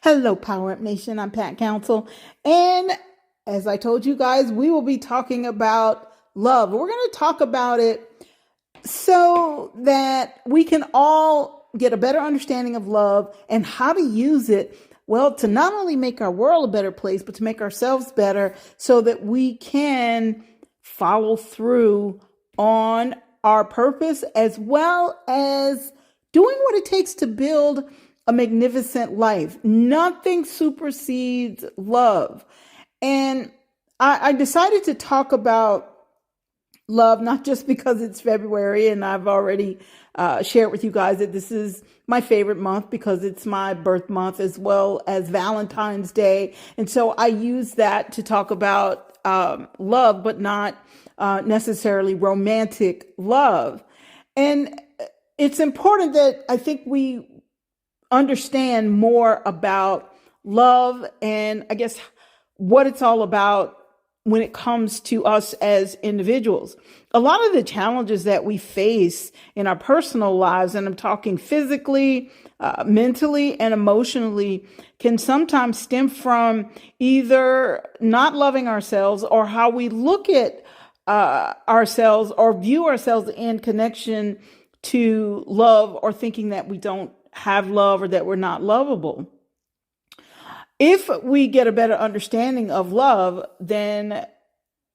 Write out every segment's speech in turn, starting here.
Hello, Power Up Nation. I'm Pat Council. And as I told you guys, we will be talking about love. We're going to talk about it so that we can all get a better understanding of love and how to use it, well, to not only make our world a better place, but to make ourselves better so that we can follow through on our purpose as well as doing what it takes to build a magnificent life. Nothing supersedes love. And I decided to talk about love, not just because it's February and I've already shared with you guys that this is my favorite month because it's my birth month as well as Valentine's Day. And so I use that to talk about love, but not necessarily romantic love. And it's important that I think we understand more about love and I guess what it's all about when it comes to us as individuals. A lot of the challenges that we face in our personal lives, and I'm talking physically, mentally, and emotionally, can sometimes stem from either not loving ourselves or how we look at ourselves or view ourselves in connection to love, or thinking that we don't have love or that we're not lovable. If we get a better understanding of love, then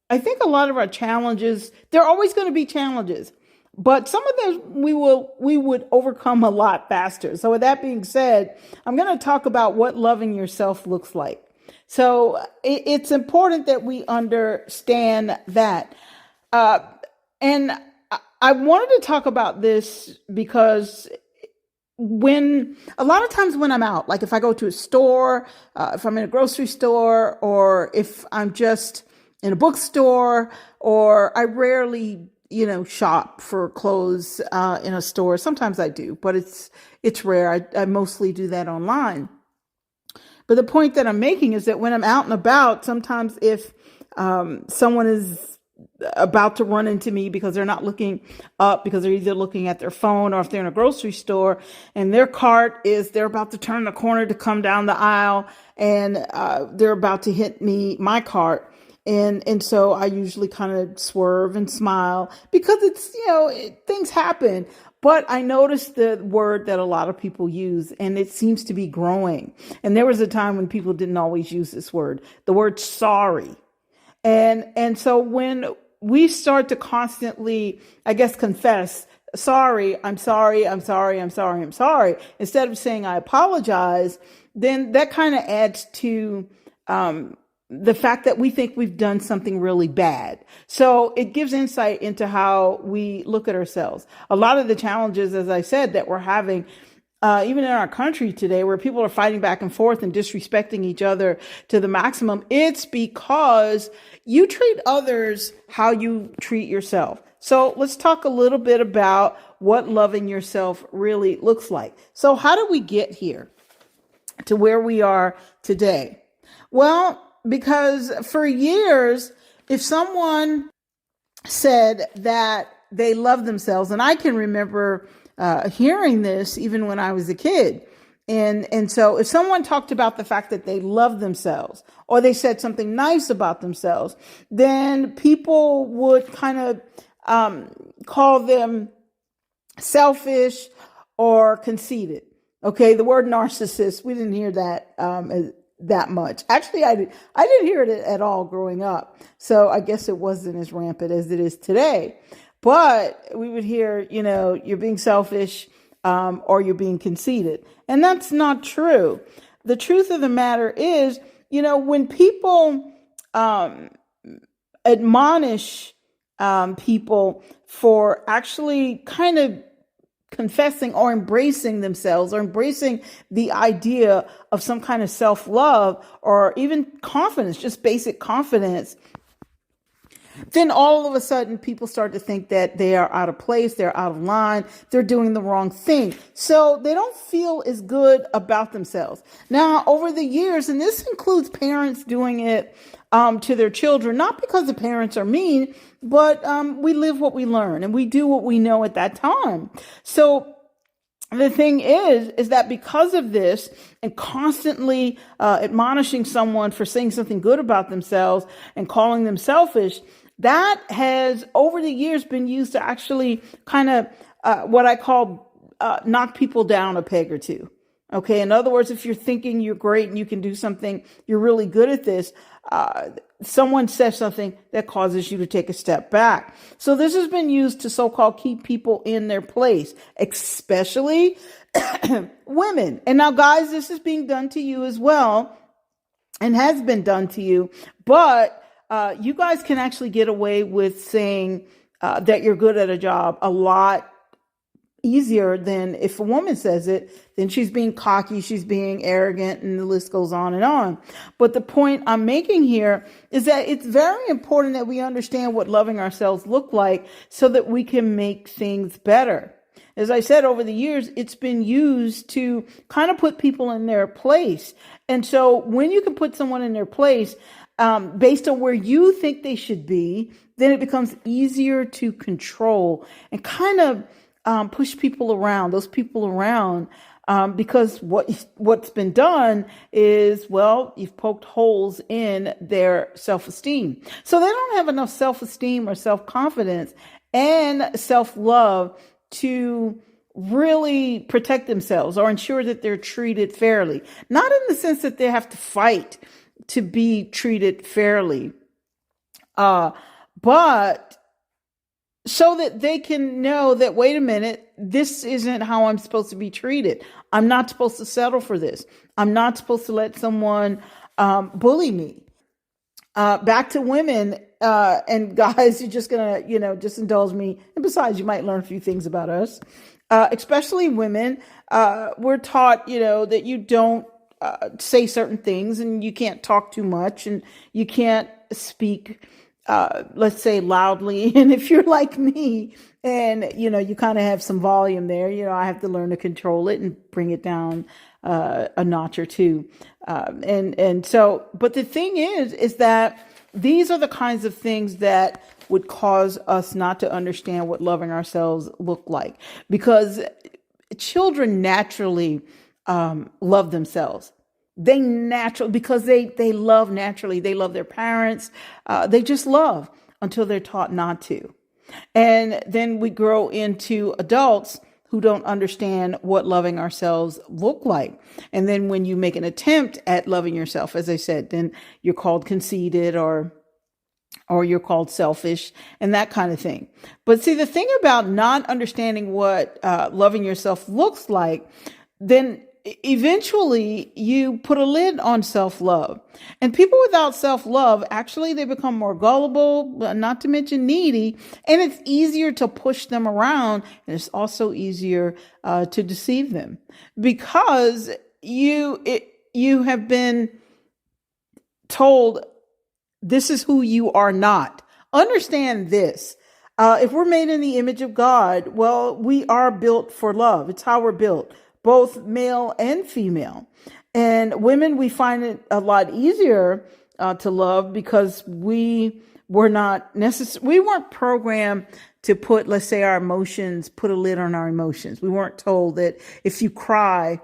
I think a lot of our challenges, there are always going to be challenges, but some of them we would overcome a lot faster. So with that being said, I'm going to talk about what loving yourself looks like. So it's important that we understand that. And I wanted to talk about this because a lot of times when I'm out, like if I go to a store, if I'm in a grocery store, or if I'm just in a bookstore, or I rarely, shop for clothes in a store. Sometimes I do, but it's rare. I mostly do that online. But the point that I'm making is that when I'm out and about, sometimes if someone is about to run into me because they're not looking up, because they're either looking at their phone, or if they're in a grocery store and their cart they're about to turn the corner to come down the aisle, and they're about to hit my cart. And so I usually kind of swerve and smile because it's, things happen. But I noticed the word that a lot of people use, and it seems to be growing. And there was a time when people didn't always use this word, the word sorry. And so when we start to constantly, I guess, confess, sorry, I'm sorry, I'm sorry, I'm sorry, I'm sorry, instead of saying I apologize, then that kind of adds to the fact that we think we've done something really bad. So it gives insight into how we look at ourselves. A lot of the challenges, as I said, that we're having even in our country today, where people are fighting back and forth and disrespecting each other to the maximum, it's because you treat others how you treat yourself. So let's talk a little bit about what loving yourself really looks like. So how did we get here to where we are today? Well, because for years, if someone said that they love themselves, and I can remember hearing this even when I was a kid. And so if someone talked about the fact that they love themselves, or they said something nice about themselves, then people would kind of call them selfish or conceited. Okay, the word narcissist, we didn't hear that much. Actually, I didn't hear it at all growing up. So I guess it wasn't as rampant as it is today. But we would hear, you're being selfish, or you're being conceited. And that's not true. The truth of the matter is, when people admonish people for actually kind of confessing or embracing themselves, or embracing the idea of some kind of self-love, or even confidence, just basic confidence, then all of a sudden people start to think that they are out of place, they're out of line, they're doing the wrong thing. So they don't feel as good about themselves. Now, over the years, and this includes parents doing it to their children, not because the parents are mean, but we live what we learn and we do what we know at that time. So the thing is that because of this and constantly admonishing someone for saying something good about themselves and calling them selfish, that has over the years been used to actually kind of what I call knock people down a peg or two. Okay. In other words, if you're thinking you're great and you can do something, you're really good at this, someone says something that causes you to take a step back. So this has been used to so-called keep people in their place, especially women. And now, guys, this is being done to you as well and has been done to you. But you guys can actually get away with saying that you're good at a job a lot easier than if a woman says it, then she's being cocky, she's being arrogant, and the list goes on and on. But the point I'm making here is that it's very important that we understand what loving ourselves look like so that we can make things better. As I said, over the years, it's been used to kind of put people in their place. And so when you can put someone in their place, based on where you think they should be, then it becomes easier to control and kind of push people around, those people around, because what's been done is, well, you've poked holes in their self-esteem. So they don't have enough self-esteem or self-confidence and self-love to really protect themselves or ensure that they're treated fairly. Not in the sense that they have to fight to be treated fairly, but so that they can know that, wait a minute, this isn't how I'm supposed to be treated. I'm not supposed to settle for this. I'm not supposed to let someone bully me. Back to women and guys, you're just going to, just indulge me. And besides, you might learn a few things about us, especially women. We're taught, that you don't say certain things and you can't talk too much and you can't speak let's say loudly. And if you're like me and, you kind of have some volume there, I have to learn to control it and bring it down a notch or two. And so, but the thing is that these are the kinds of things that would cause us not to understand what loving ourselves look like, because children naturally love themselves. They naturally, because they love naturally. They love their parents. They just love until they're taught not to. And then we grow into adults who don't understand what loving ourselves look like. And then when you make an attempt at loving yourself, as I said, then you're called conceited or you're called selfish and that kind of thing. But see, the thing about not understanding what loving yourself looks like, then eventually you put a lid on self-love. And people without self-love, actually, they become more gullible, not to mention needy, and it's easier to push them around. And it's also easier to deceive them because you have been told this is who you are not. Understand this. If we're made in the image of God, well, we are built for love. It's how we're built, both male and female. And women, we find it a lot easier to love because we weren't programmed to put, let's say, put a lid on our emotions. We weren't told that if you cry,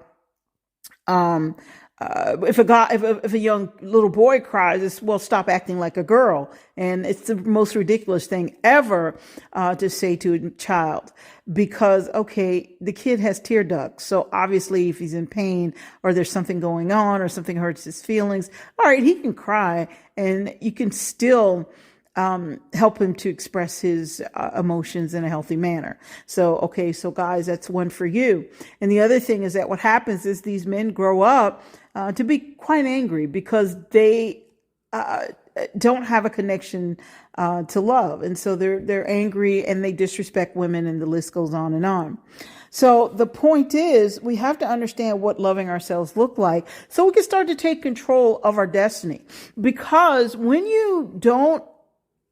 if a young little boy cries, it's, well, stop acting like a girl. And it's the most ridiculous thing ever to say to a child because, okay, the kid has tear ducts. So obviously if he's in pain or there's something going on or something hurts his feelings, all right, he can cry and you can still help him to express his emotions in a healthy manner. So, okay, so guys, that's one for you. And the other thing is that what happens is these men grow up to be quite angry because they don't have a connection to love. And so they're angry and they disrespect women and the list goes on and on. So the point is we have to understand what loving ourselves look like so we can start to take control of our destiny. Because when you don't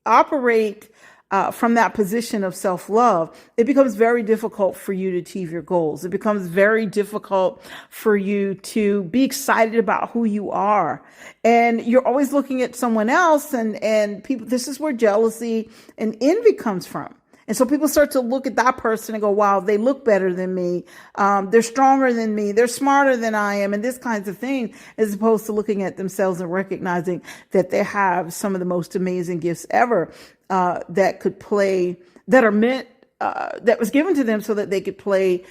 operate from that position of self-love, it becomes very difficult for you to achieve your goals. It becomes very difficult for you to be excited about who you are. And you're always looking at someone else and people, this is where jealousy and envy comes from. And so people start to look at that person and go, wow, they look better than me. They're stronger than me. They're smarter than I am. And this kinds of things, as opposed to looking at themselves and recognizing that they have some of the most amazing gifts ever, that could play, that are meant, that was given to them so that they could play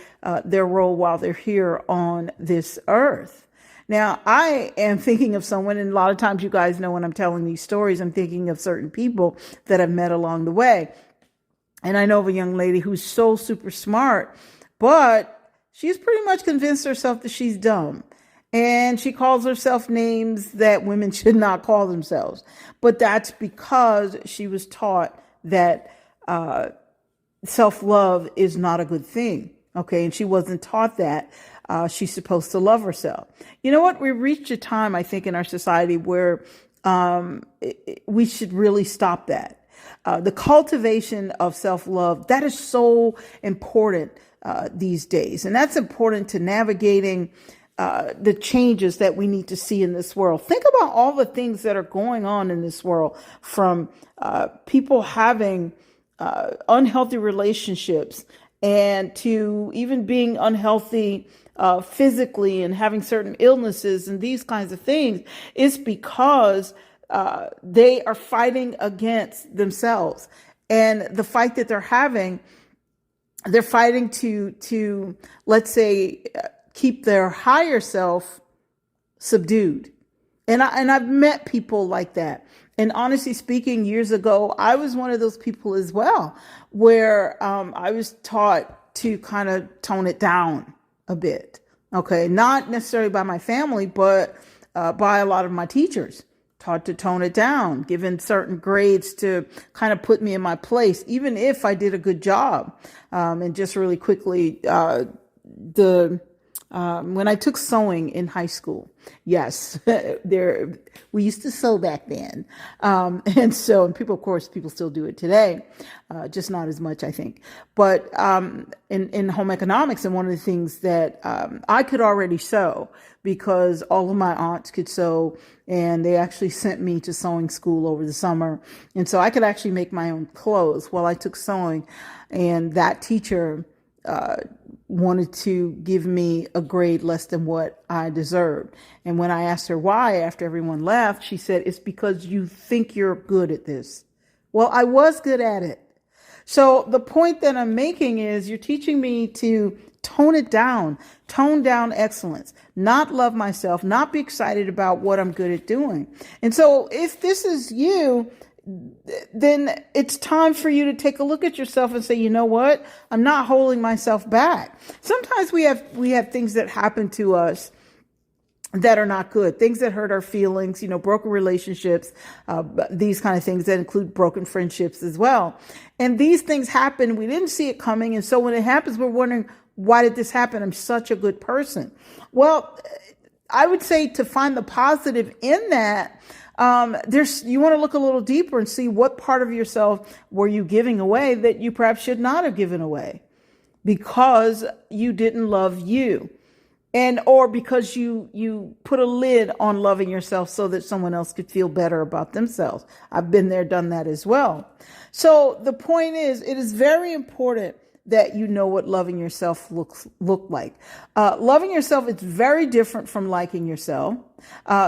their role while they're here on this earth. Now, I am thinking of someone, and a lot of times you guys know when I'm telling these stories, I'm thinking of certain people that I've met along the way. And I know of a young lady who's so super smart, but she's pretty much convinced herself that she's dumb. And she calls herself names that women should not call themselves. But that's because she was taught that self-love is not a good thing. Okay. And she wasn't taught that. She's supposed to love herself. You know what? We reached a time, I think, in our society where we should really stop that. The cultivation of self-love, that is so important these days. And that's important to navigating the changes that we need to see in this world. Think about all the things that are going on in this world, from people having unhealthy relationships, and to even being unhealthy physically and having certain illnesses and these kinds of things. Is because they are fighting against themselves. And the fight that they're having, they're fighting to let's say, keep their higher self subdued. And I've met people like that. And honestly speaking, years ago, I was one of those people as well, where I was taught to kind of tone it down a bit. Okay. Not necessarily by my family, but by a lot of my teachers. Taught to tone it down, given certain grades to kind of put me in my place, even if I did a good job. And just really quickly, when I took sewing in high school, yes, we used to sew back then. And people, of course, people still do it today, just not as much, I think. But in home economics, and one of the things that I could already sew, because all of my aunts could sew, and they actually sent me to sewing school over the summer. And so I could actually make my own clothes while I took sewing. And that teacher wanted to give me a grade less than what I deserved. And when I asked her why, after everyone left, she said, "It's because you think you're good at this." Well, I was good at it. So the point that I'm making is, you're teaching me to tone it down, tone down excellence, not love myself, not be excited about what I'm good at doing. And so if this is you, then it's time for you to take a look at yourself and say, you know what? I'm not holding myself back. Sometimes we have things that happen to us that are not good, things that hurt our feelings, broken relationships, these kind of things that include broken friendships as well. And these things happen. We didn't see it coming. And so when it happens, we're wondering, why did this happen? I'm such a good person. Well, I would say to find the positive in that, you want to look a little deeper and see what part of yourself were you giving away that you perhaps should not have given away, because you didn't love you. Or because you put a lid on loving yourself so that someone else could feel better about themselves. I've been there, done that as well. So the point is, it is very important that you know what loving yourself look like. Loving yourself is very different from liking yourself.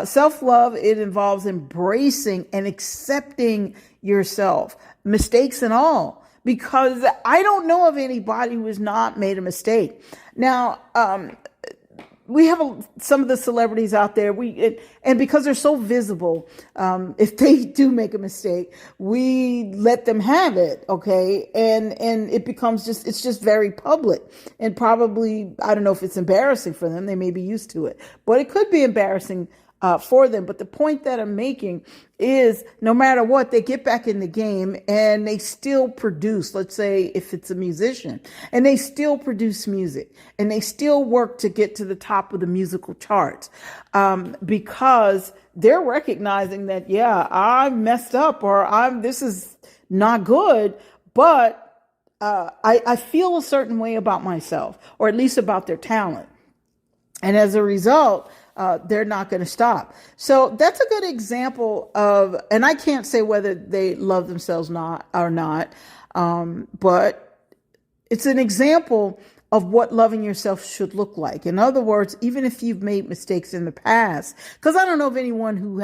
Self-love, it involves embracing and accepting yourself, mistakes and all, because I don't know of anybody who has not made a mistake. Now, we have some of the celebrities out there, and because they're so visible, if they do make a mistake, we let them have it. Okay. And it becomes it's just very public, and probably, I don't know if it's embarrassing for them. They may be used to it, but it could be embarrassing for them. But the point that I'm making is, no matter what, they get back in the game and they still produce. Let's say if it's a musician, and they still produce music, and they still work to get to the top of the musical charts, because they're recognizing that, yeah, I messed up, or this is not good, but I feel a certain way about myself, or at least about their talent. And as a result, they're not going to stop. So that's a good example of, and I can't say whether they love themselves or not. But it's an example of what loving yourself should look like. In other words, even if you've made mistakes in the past, because I don't know of anyone who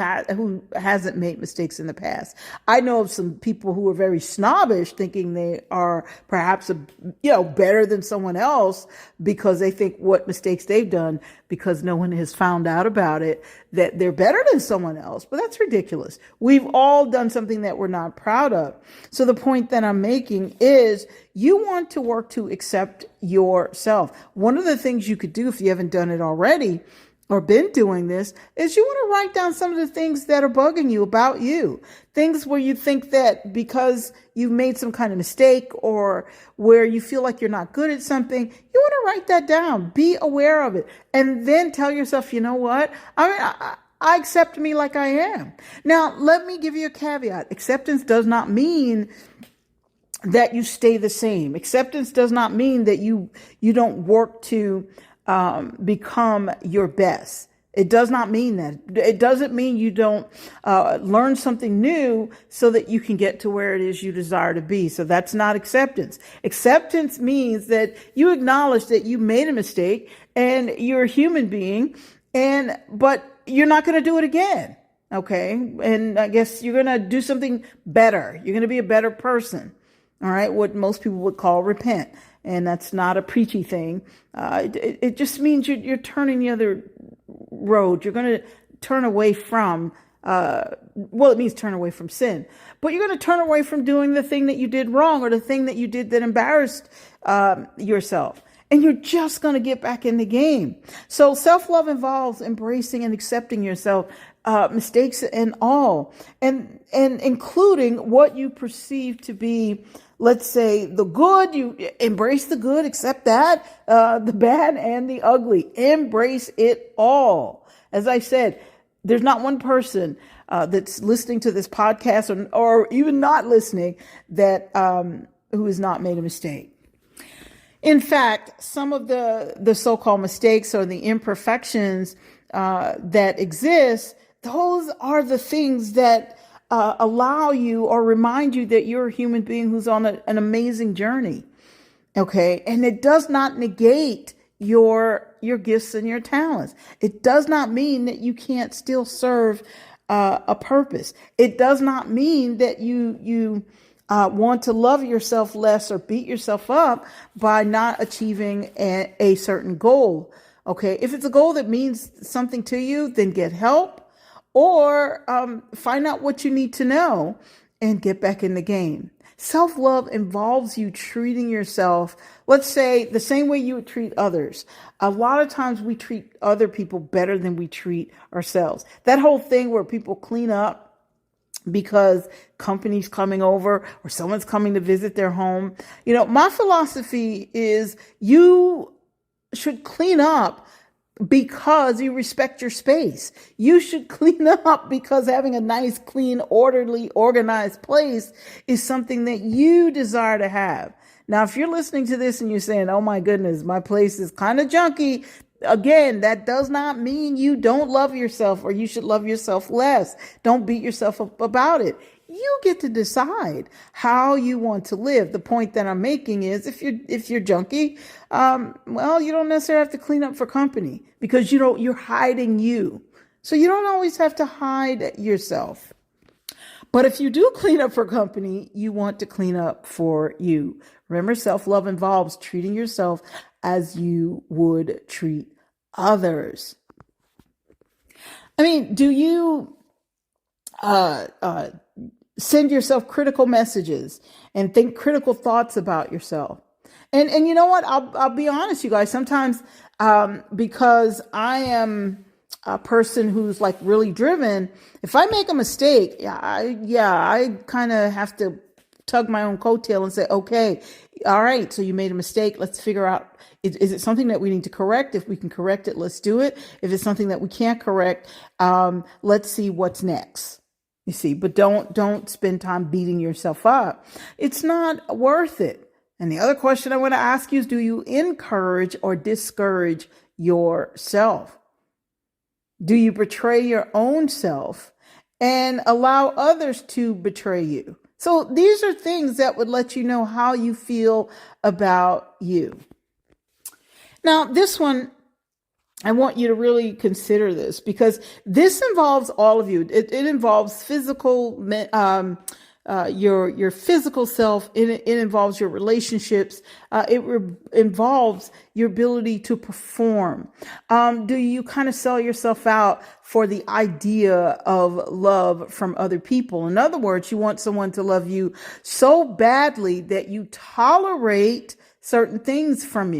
hasn't made mistakes in the past. I know of some people who are very snobbish, thinking they are perhaps better than someone else because they think what mistakes they've done, because no one has found out about it, that they're better than someone else. But that's ridiculous. We've all done something that we're not proud of. So the point that I'm making is you want to work to accept yourself. One of the things you could do, if you haven't done it already or been doing this, is you want to write down some of the things that are bugging you about you. Things where you think that because you've made some kind of mistake or where you feel like you're not good at something, you want to write that down. Be aware of it. And then tell yourself, you know what? I accept me like I am. Now, let me give you a caveat. Acceptance does not mean that you stay the same. Acceptance does not mean that you don't work to become your best. It does not mean that. It doesn't mean you don't learn something new so that you can get to where it is you desire to be. So that's not acceptance. Acceptance means that you acknowledge that you made a mistake and you're a human being, but you're not going to do it again. Okay. And I guess you're going to do something better. You're going to be a better person. All right. What most people would call repent. And that's not a preachy thing. It just means you're turning the other road. You're going to turn away from, it means turn away from sin, but you're going to turn away from doing the thing that you did wrong or the thing that you did that embarrassed yourself. And you're just going to get back in the game. So self-love involves embracing and accepting yourself, mistakes and all, and including what you perceive to be, let's say, the good. You embrace the good, accept that, the bad and the ugly. Embrace it all. As I said, there's not one person that's listening to this podcast or even not listening that who has not made a mistake. In fact, some of the so-called mistakes or the imperfections that exist, those are the things that allow you or remind you that you're a human being who's on an amazing journey. Okay. And it does not negate your gifts and your talents. It does not mean that you can't still serve a purpose. It does not mean that you want to love yourself less or beat yourself up by not achieving a certain goal. Okay. If it's a goal that means something to you, then get help or find out what you need to know and get back in the game. Self-love involves you treating yourself, let's say, the same way you would treat others. A lot of times we treat other people better than we treat ourselves. That whole thing where people clean up because company's coming over or someone's coming to visit their home. My philosophy is you should clean up because you respect your space. You should clean up because having a nice, clean, orderly, organized place is something that you desire to have. Now, if you're listening to this and you're saying, oh my goodness, my place is kind of junky, again, that does not mean you don't love yourself or you should love yourself less. Don't beat yourself up about it. You get to decide how you want to live. The point that I'm making is if you're junky, you don't necessarily have to clean up for company because you're hiding you. So you don't always have to hide yourself. But if you do clean up for company, you want to clean up for you. Remember, self-love involves treating yourself as you would treat others. I mean, do you send yourself critical messages and think critical thoughts about yourself? And you know what? I'll be honest, you guys. Sometimes because I am a person who's like really driven, if I make a mistake, I kind of have to tug my own coattail and say, okay, all right, so you made a mistake. Let's figure out, is it something that we need to correct? If we can correct it, let's do it. If it's something that we can't correct, let's see what's next. You see, but don't spend time beating yourself up. It's not worth it. And the other question I want to ask you is, do you encourage or discourage yourself? Do you betray your own self and allow others to betray you? So these are things that would let you know how you feel about you. Now, this one, I want you to really consider this because this involves all of you. It involves your physical self. It involves your relationships. Involves your ability to perform. Do you kind of sell yourself out for the idea of love from other people? In other words, you want someone to love you so badly that you tolerate certain things from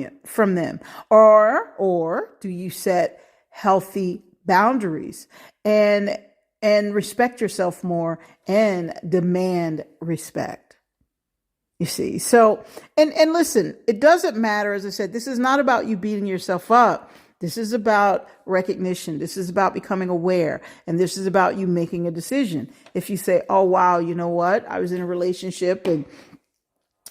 them, or do you set healthy boundaries and respect yourself more and demand respect? You see, so and listen, it doesn't matter. As I said, this is not about you beating yourself up. This is about recognition. This is about becoming aware. And this is about you making a decision. If you say, oh, wow, you know what? I was in a relationship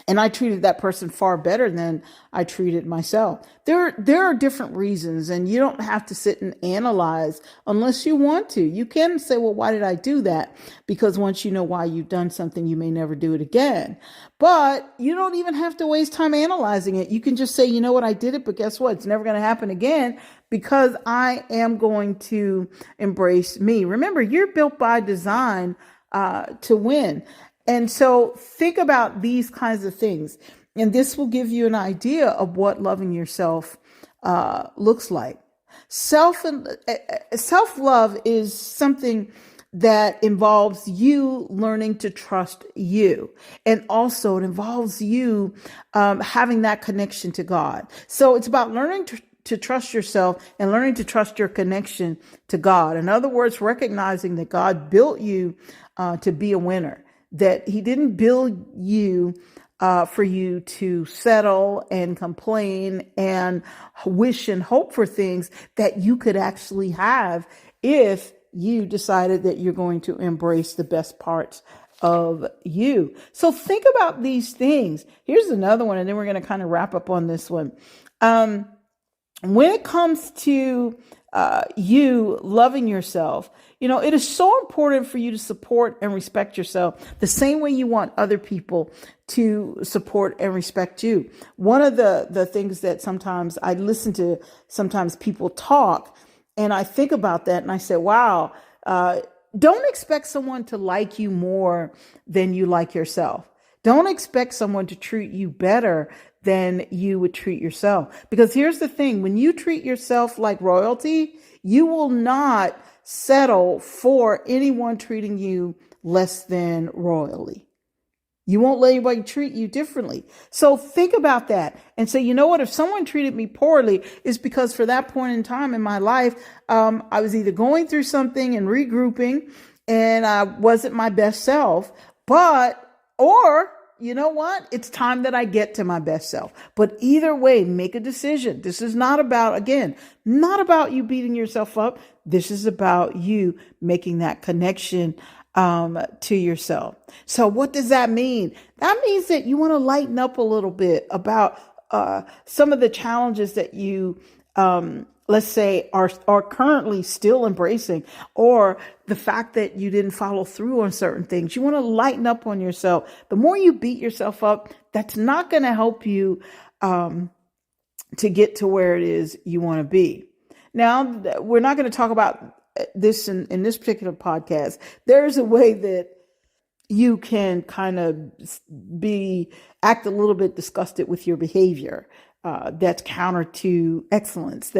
and I treated that person far better than I treated myself. There are different reasons, and you don't have to sit and analyze unless you want to. You can say, well, why did I do that? Because once you know why you've done something, you may never do it again. But you don't even have to waste time analyzing it. You can just say, you know what, I did it, but guess what? It's never going to happen again because I am going to embrace me. Remember, you're built by design to win. And so think about these kinds of things. And this will give you an idea of what loving yourself looks like. Self-love is something that involves you learning to trust you. And also it involves you having that connection to God. So it's about learning to trust yourself and learning to trust your connection to God. In other words, recognizing that God built you to be a winner. That he didn't build you for you to settle and complain and wish and hope for things that you could actually have if you decided that you're going to embrace the best parts of you. So think about these things. Here's another one, and then we're going to kind of wrap up on this one. When it comes to you loving yourself, it is so important for you to support and respect yourself the same way you want other people to support and respect you. One of the things that sometimes I listen to, sometimes people talk, and I think about that and I say, wow, don't expect someone to like you more than you like yourself. Don't expect someone to treat you better than you would treat yourself. Because here's the thing, when you treat yourself like royalty, you will not settle for anyone treating you less than royally. You won't let anybody treat you differently. So think about that and say, you know what, if someone treated me poorly, it's because for that point in time in my life, I was either going through something and regrouping and I wasn't my best self, or you know what? It's time that I get to my best self. But either way, make a decision. This is not about you beating yourself up. This is about you making that connection to yourself. So what does that mean? That means that you want to lighten up a little bit about some of the challenges that you let's say are currently still embracing, or the fact that you didn't follow through on certain things. You want to lighten up on yourself. The more you beat yourself up, that's not going to help you to get to where it is you want to be. Now, we're not going to talk about this in this particular podcast. There's a way that you can kind of act a little bit disgusted with your behavior. That's counter to excellence,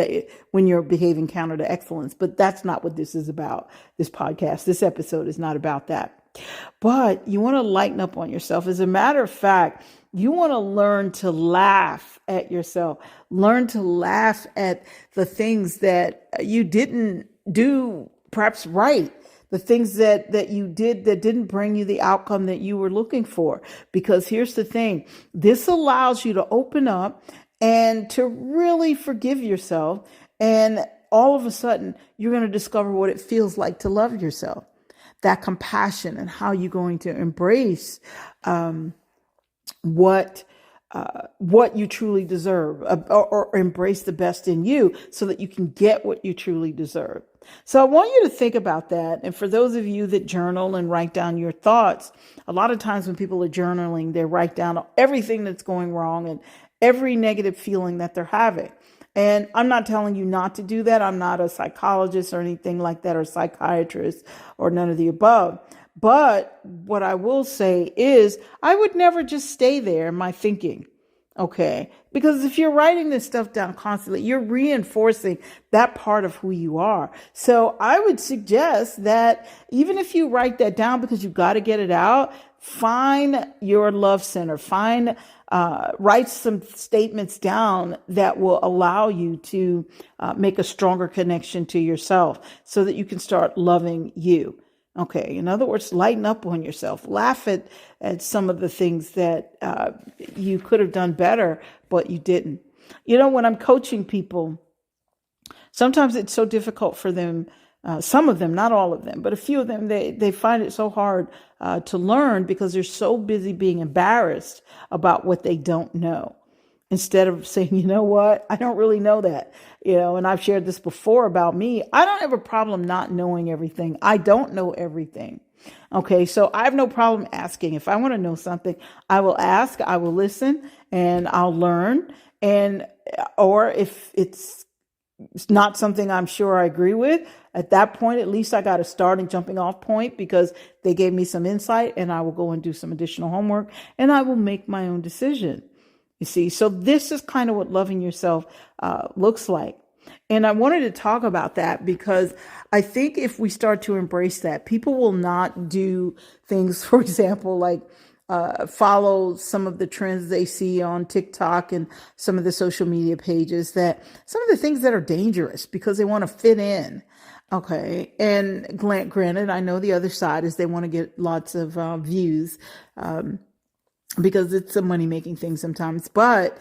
when you're behaving counter to excellence. But that's not what this is about, this podcast. This episode is not about that. But you want to lighten up on yourself. As a matter of fact, you want to learn to laugh at yourself. Learn to laugh at the things that you didn't do perhaps right. The things that you did that didn't bring you the outcome that you were looking for. Because here's the thing. This allows you to open up and to really forgive yourself. And all of a sudden, you're going to discover what it feels like to love yourself. That compassion and how you're going to embrace what what you truly deserve, or embrace the best in you so that you can get what you truly deserve. So I want you to think about that. And for those of you that journal and write down your thoughts, a lot of times when people are journaling, they write down everything that's going wrong and every negative feeling that they're having. And I'm not telling you not to do that. I'm not a psychologist or anything like that, or psychiatrist, or none of the above. But what I will say is I would never just stay there in my thinking. Okay. Because if you're writing this stuff down constantly, you're reinforcing that part of who you are. So I would suggest that even if you write that down because you've got to get it out, find your love center, write some statements down that will allow you to make a stronger connection to yourself so that you can start loving you. Okay. In other words, lighten up on yourself. Laugh at some of the things that you could have done better, but you didn't. When I'm coaching people, sometimes it's so difficult for them. Some of them, not all of them, but a few of them, they find it so hard to learn because they're so busy being embarrassed about what they don't know. Instead of saying, you know what, I don't really know that, and I've shared this before about me. I don't have a problem not knowing everything. I don't know everything. Okay. So I have no problem asking. If I want to know something, I will ask, I will listen, and I'll learn. Or if it's not something I'm sure I agree with, at that point, at least I got a starting jumping off point because they gave me some insight, and I will go and do some additional homework, and I will make my own decision. You see, so this is kind of what loving yourself looks like. And I wanted to talk about that because I think if we start to embrace that, people will not do things, for example, like follow some of the trends they see on TikTok and some of the social media pages, that some of the things that are dangerous because they want to fit in. Okay. And granted, I know the other side is they want to get lots of views. Because it's a money making thing sometimes, but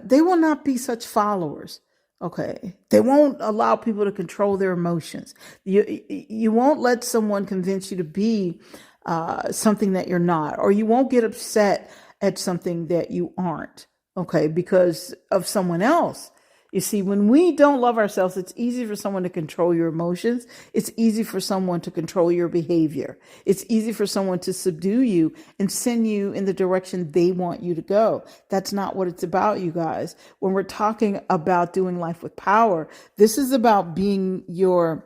they will not be such followers. Okay. They won't allow people to control their emotions. You won't let someone convince you to be something that you're not, or you won't get upset at something that you aren't. Okay. Because of someone else. You see, when we don't love ourselves, it's easy for someone to control your emotions. It's easy for someone to control your behavior. It's easy for someone to subdue you and send you in the direction they want you to go. That's not what it's about, you guys. When we're talking about doing life with power, this is about being your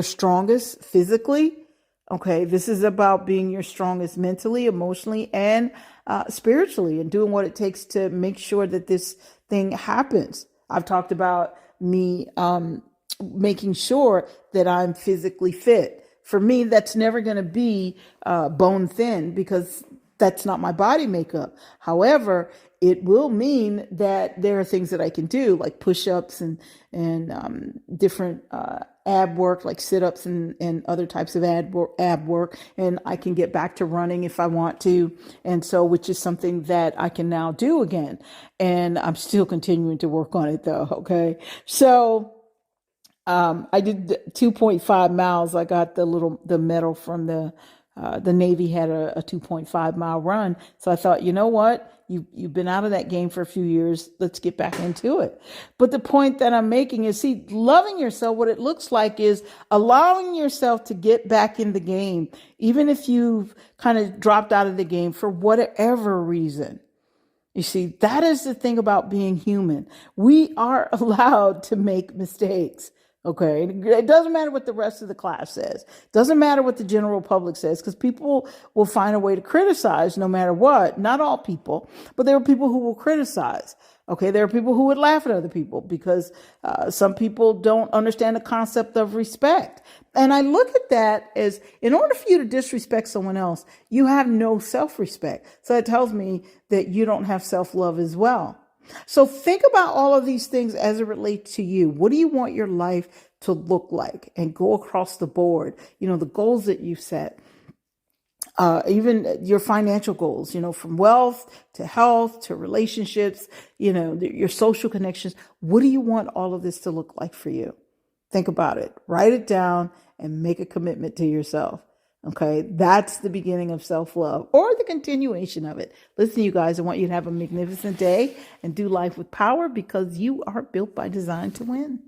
strongest physically. Okay. This is about being your strongest mentally, emotionally, and spiritually, and doing what it takes to make sure that this thing happens. I've talked about me making sure that I'm physically fit. For me, that's never going to be bone thin because that's not my body makeup. However, it will mean that there are things that I can do, like push-ups and different ab work, like sit-ups and other types of ab work. And I can get back to running if I want to. And so, which is something that I can now do again. And I'm still continuing to work on it though. Okay. So, I did 2.5 miles. I got the medal from the Navy had a 2.5 mile run. So I thought, you know what? You've been out of that game for a few years. Let's get back into it. But the point that I'm making is, see, loving yourself, what it looks like is allowing yourself to get back in the game, even if you've kind of dropped out of the game for whatever reason. You see, that is the thing about being human. We are allowed to make mistakes. Okay. It doesn't matter what the rest of the class says. It doesn't matter what the general public says, because people will find a way to criticize no matter what. Not all people, but there are people who will criticize. Okay. There are people who would laugh at other people because some people don't understand the concept of respect. And I look at that as, in order for you to disrespect someone else, you have no self-respect. So that tells me that you don't have self-love as well. So think about all of these things as it relates to you. What do you want your life to look like? And go across the board, the goals that you've set, even your financial goals, from wealth to health to relationships, your social connections. What do you want all of this to look like for you? Think about it, write it down, and make a commitment to yourself. Okay, that's the beginning of self-love or the continuation of it. Listen, you guys, I want you to have a magnificent day and do life with power because you are built by design to win.